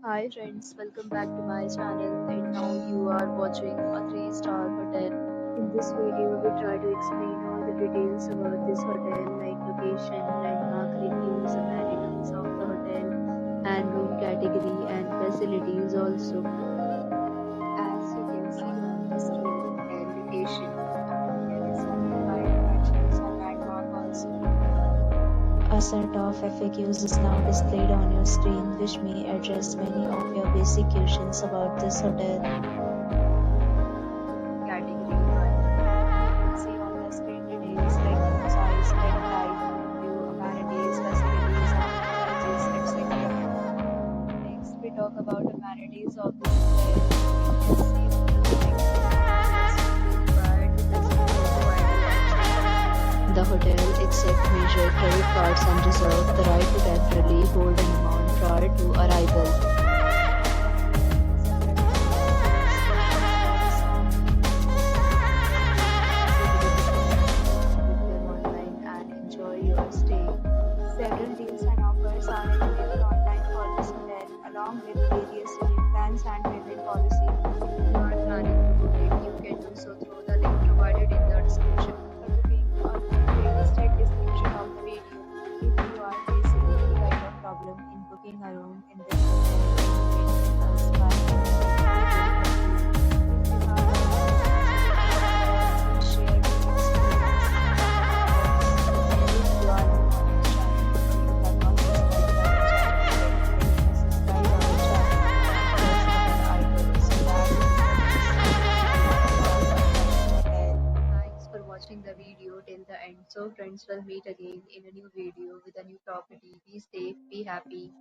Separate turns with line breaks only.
Hi friends, welcome back to my channel and now you are watching a 3-star hotel. In this video, we try to explain all the details about this hotel like location, landmark reviews, amenities of the hotel and room category and facilities also. As you can see on the screen, hotel location and there is some nearby attractions and landmark also. A set of FAQs is now displayed on your screen which may address many of your basic questions about this hotel. Category 1. You can see on the screen details like room size, bed type, view, amenities, facilities, and prices, etc. Next, we talk about amenities of this hotel. You can see on the screen required to visit photo ID and check-in. The hotel accepts major credit cards and reserves the right to temporarily hold an amount prior to arrival. Online and enjoy your stay. Several deals and offers are available online for this hotel, along with various unit plans and payment policy. If you are planning to book it, you can do so through the link provided in the description. For booking or please check description of the video. If you are facing any kind of problem in booking a room in this hotel, you can us by if you have share your experience if you are new on this channel or you have not subscribed our channel, then subscribe our channel and press the bell icon so that thanks for watching the video till the end. So friends, will meet again in a new video with a new property. Be safe, be happy.